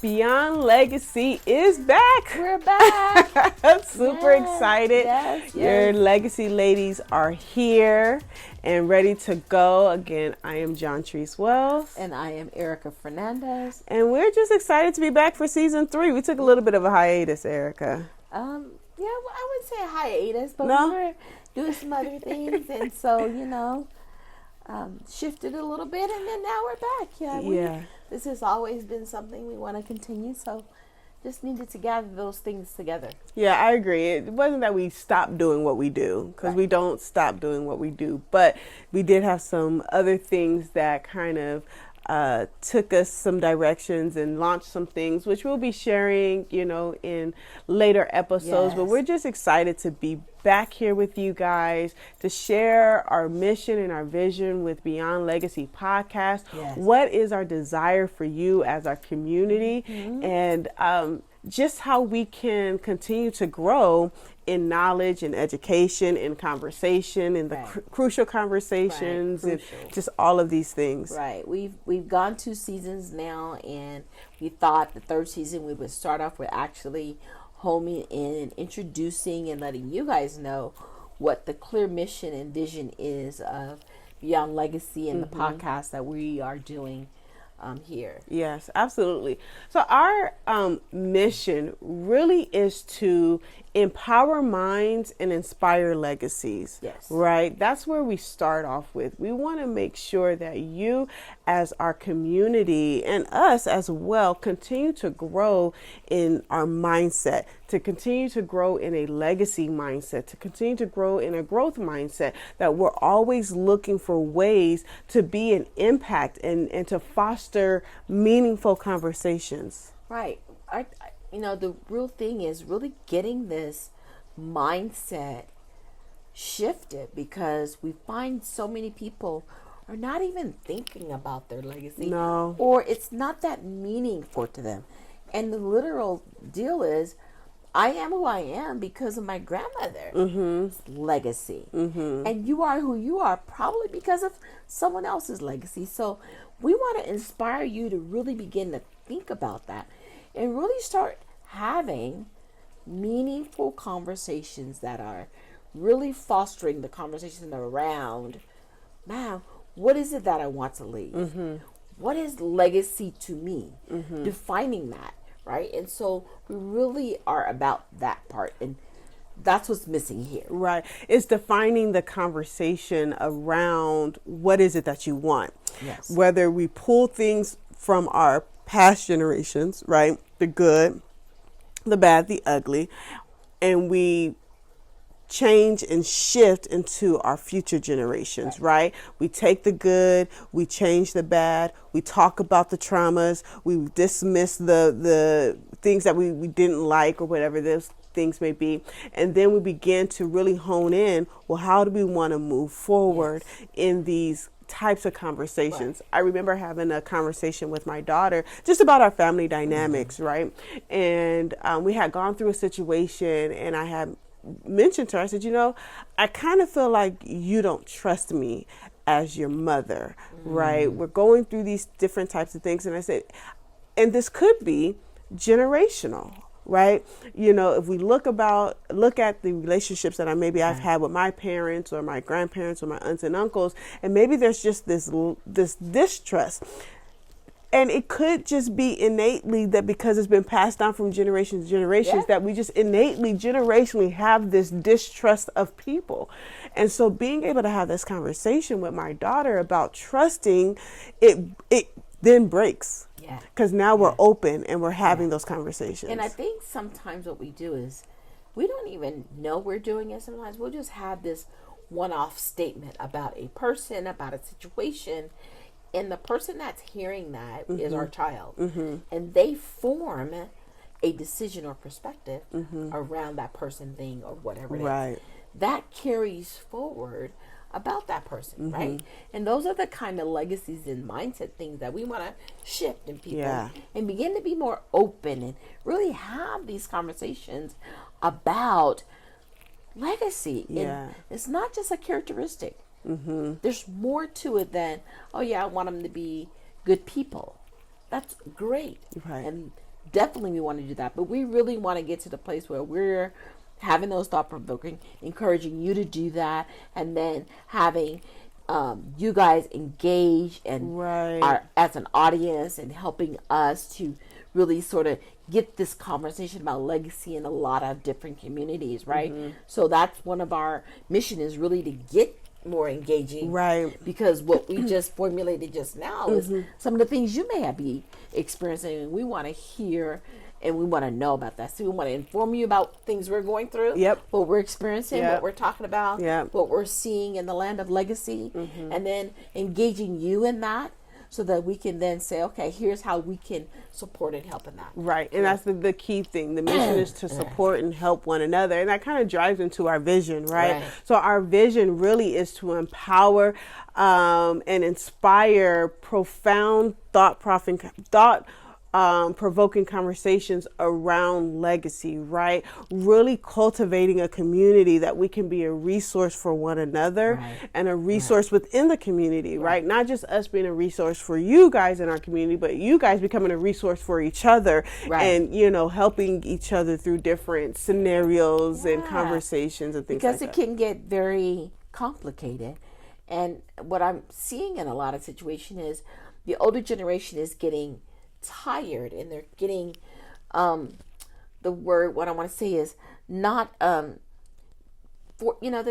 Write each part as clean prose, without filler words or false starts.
Beyond Legacy is back. We're back. I'm super excited. Yes. Your Legacy ladies are here and ready to go. Again, I am John Treese Wells. And I am Erica Fernandez. And we're just excited to be back for season 3. We took a little bit of a hiatus, Erica. Yeah, well, I wouldn't say a hiatus, but No? we were doing some other things. And so, shifted a little bit, and then now we're back. Yeah. This has always been something we want to continue, so just needed to gather those things together. Yeah, I agree. It wasn't that we stopped doing what we do, because we don't stop doing what we do, but we did have some other things that kind of took us some directions and launched some things, which we'll be sharing, in later episodes. But we're just excited to be back here with you guys to share our mission and our vision with Beyond Legacy Podcast. Yes. What is our desire for you as our community, and just how we can continue to grow in knowledge and education and conversation and the crucial conversations and just all of these things. Right. We've gone 2 seasons now, and we thought the 3rd season we would start off with actually homing in and introducing and letting you guys know what the clear mission and vision is of Beyond Legacy and the podcast that we are doing here. Yes, absolutely. So our mission really is to empower minds and inspire legacies. Yes. Right? That's where we start off with. We want to make sure that you as our community and us as well continue to grow in our mindset, to continue to grow in a legacy mindset, to continue to grow in a growth mindset, that we're always looking for ways to be an impact and to foster meaningful conversations. Right. The real thing is really getting this mindset shifted, because we find so many people are not even thinking about their legacy. No. Or it's not that meaningful to them. And the literal deal is, I am who I am because of my grandmother's legacy. And you are who you are probably because of someone else's legacy. So we want to inspire you to really begin to think about that and really start having meaningful conversations that are really fostering the conversation around, man, what is it that I want to leave? What is legacy to me? Defining that. Right. And so we really are about that part. And that's what's missing here. Right. It's defining the conversation around what is it that you want. Yes. Whether we pull things from our past generations, right? The good, the bad, the ugly, and we change and shift into our future generations, right? We take the good, we change the bad, we talk about the traumas, we dismiss the things that we didn't like or whatever those things may be. And then we begin to really hone in, well, how do we want to move forward in these types of conversations? I remember having a conversation with my daughter just about our family dynamics, right? And we had gone through a situation, and I had mentioned to her, I said, I kind of feel like you don't trust me as your mother, right? We're going through these different types of things. And I said, and this could be generational, right? If we look at the relationships that I've had with my parents or my grandparents or my aunts and uncles, and maybe there's just this distrust. And it could just be innately that because it's been passed down from generations to generations, that we just innately, generationally have this distrust of people. And so being able to have this conversation with my daughter about trusting, it then breaks. Yeah. Because now we're open and we're having those conversations. And I think sometimes what we do is we don't even know we're doing it. Sometimes we'll just have this one-off statement about a person, about a situation. And the person that's hearing that is our child. And they form a decision or perspective around that person, thing, or whatever it is. That carries forward about that person, right? And those are the kind of legacies and mindset things that we want to shift in people and begin to be more open and really have these conversations about legacy. And it's not just a characteristic. There's more to it than, I want them to be good people. That's great. Right. And definitely we want to do that. But we really want to get to the place where we're having those thought provoking, encouraging you to do that, and then having you guys engage and as an audience and helping us to really sort of get this conversation about legacy in a lot of different communities, right? So that's one of our mission, is really to get more engaging, right? Because what we just formulated just now is some of the things you may have be experiencing, and we want to hear and we want to know about that. So we want to inform you about things we're going through, what we're experiencing, what we're talking about, what we're seeing in the land of legacy, and then engaging you in that, so that we can then say, okay, here's how we can support and help in that. Right. And that's the key thing. The mission is to support and help one another. And that kind of drives into our vision, right? So our vision really is to empower and inspire profound thought-provoking conversations around legacy, right? Really cultivating a community that we can be a resource for one another and a resource within the community, right? Not just us being a resource for you guys in our community, but you guys becoming a resource for each other and, you know, helping each other through different scenarios and conversations and things like that. Because it can get very complicated. And what I'm seeing in a lot of situations is the older generation is getting tired, and they're getting the word, what I want to say is not they're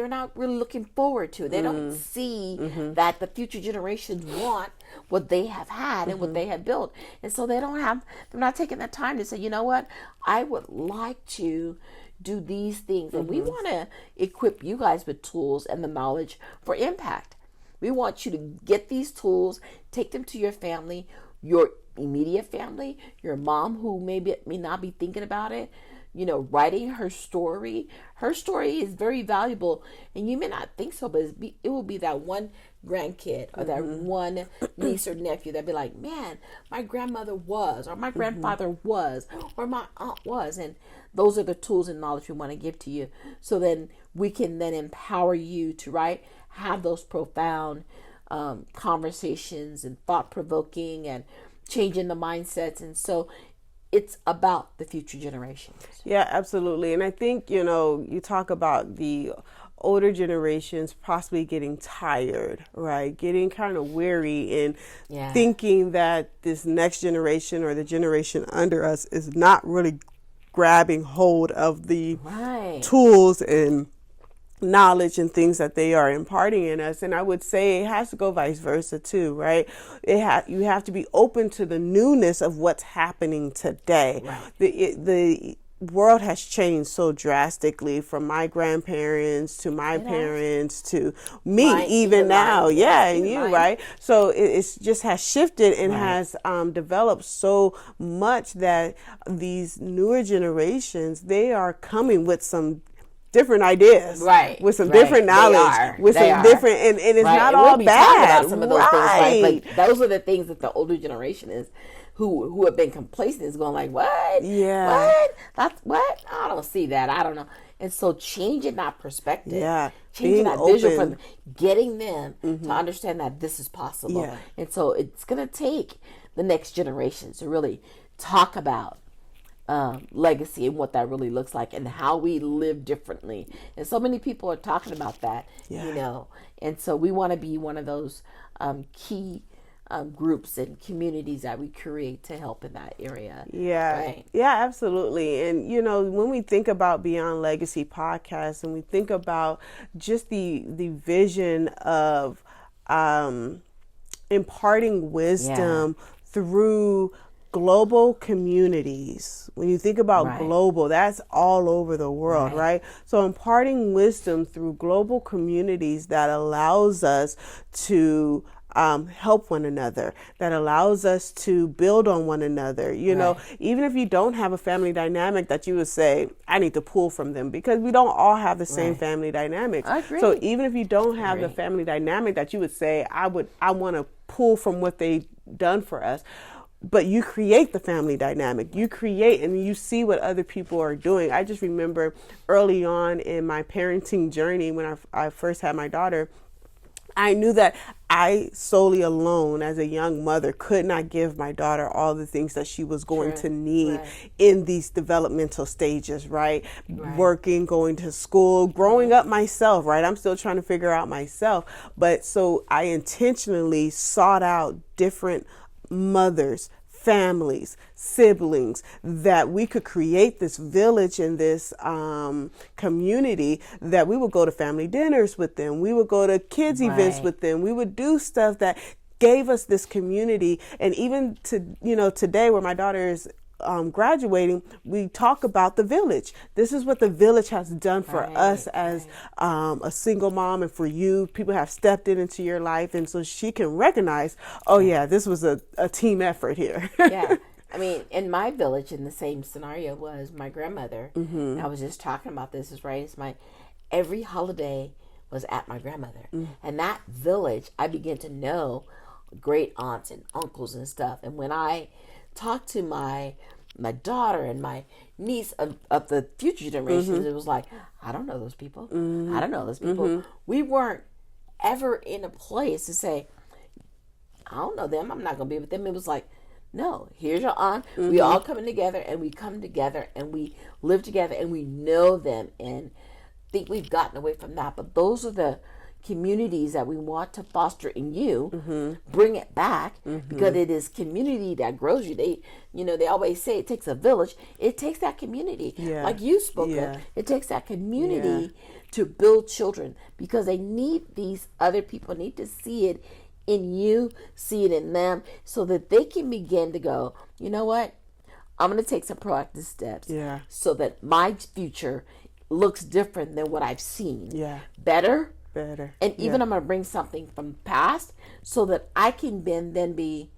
not really looking forward to it. They don't see that the future generations want what they have had and what they have built, and so they're not taking that time to say, you know what, I would like to do these things, and we want to equip you guys with tools and the knowledge for impact. We want you to get these tools, take them to your family, your immediate family, your mom who may not be thinking about it, you know, writing her story. Her story is very valuable, and you may not think so, but it will be that one grandkid or that one niece or nephew that be like, man, my grandmother was, or my grandfather was, or my aunt was. And those are the tools and knowledge we want to give to you, so then we can then empower you to have those profound conversations and thought-provoking and changing the mindsets. And so it's about the future generations. Yeah, absolutely. And I think, you know, you talk about the older generations possibly getting tired, right? Getting kind of weary and thinking that this next generation or the generation under us is not really grabbing hold of the tools and knowledge and things that they are imparting in us. And I would say it has to go vice versa too, right? You have to be open to the newness of what's happening today. The world has changed so drastically, from my grandparents to my parents to me, even now. And you, right? So it just has shifted and has developed so much that these newer generations, they are coming with some different ideas, with some different knowledge, with some different, and it's not all bad. About some of those things, like those are the things that the older generation is, who have been complacent, is going like, what? What? That's what? I don't see that. I don't know. And so changing that perspective, changing that vision for them, getting them to understand that this is possible. And so it's going to take the next generation to really talk about legacy and what that really looks like and how we live differently. And so many people are talking about that, you know. And so we want to be one of those key groups and communities that we create to help in that area. Yeah, absolutely. And, you know, when we think about Beyond Legacy podcast and we think about just the vision of imparting wisdom through global communities. When you think about global, that's all over the world, right? So imparting wisdom through global communities that allows us to help one another, that allows us to build on one another. You know, even if you don't have a family dynamic that you would say, I need to pull from them, because we don't all have the same family dynamics. I agree. So even if you don't have the family dynamic that you would say, I want to pull from what they've done for us. But you create the family dynamic. You create and you see what other people are doing. I just remember early on in my parenting journey when I first had my daughter, I knew that I solely alone as a young mother could not give my daughter all the things that she was going True. to need Right. in these developmental stages, right? Right. Working, going to school, growing up myself, right? I'm still trying to figure out myself. But so I intentionally sought out different mothers, families, siblings, that we could create this village and this community, that we would go to family dinners with them. We would go to kids events Right. with them. We would do stuff that gave us this community. And even to, today where my daughter is graduating, we talk about the village. This is what the village has done for Right, us as a single mom, and for you. People have stepped into your life, and so she can recognize, oh yeah, this was a team effort here. Yeah. I mean, in my village, in the same scenario, was my grandmother. And I was just talking about this, is right. It's every holiday was at my grandmother. And that village, I began to know great aunts and uncles and stuff. And when I talked to my daughter and my niece of the future generations, it was like, I don't know those people. I don't know those people. We weren't ever in a place to say, I don't know them, I'm not going to be with them. It was like, no, here's your aunt. We all coming together, and we come together and we live together and we know them, and think we've gotten away from that. But those are the communities that we want to foster in you. Bring it back, because it is community that grows you. They always say it takes a village. It takes that community, Yeah. like you spoke Yeah. of. It takes that community to build children, because these other people need to see it in you, see it in them, so that they can begin to go, you know what? I'm going to take some proactive steps, Yeah. so that my future looks different than what I've seen. Yeah. Better. And even I'm going to bring something from the past, so that I can then be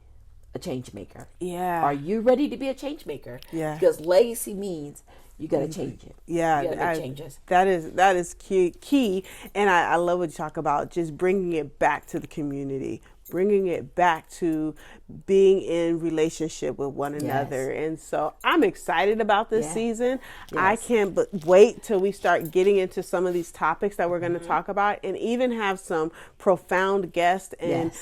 a change maker. Yeah. Are you ready to be a change maker? Yeah. Because legacy means you got to change it. Yeah, You got to make changes. that is key. And I love what you talk about, just bringing it back to the community, bringing it back to being in relationship with one another. And so I'm excited about this season. I can't but wait till we start getting into some of these topics that we're going to talk about, and even have some profound guests and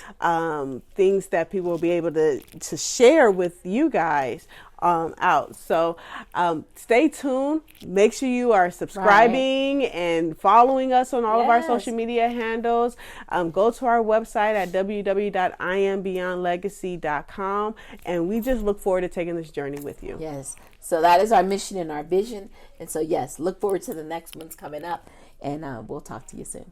things that people will be able to share with you guys out. So stay tuned. Make sure you are subscribing and following us on all of our social media handles. Go to our website at www.iambeyondlegacy.com, and we just look forward to taking this journey with you. Yes. So that is our mission and our vision. And so, yes, look forward to the next ones coming up, and we'll talk to you soon.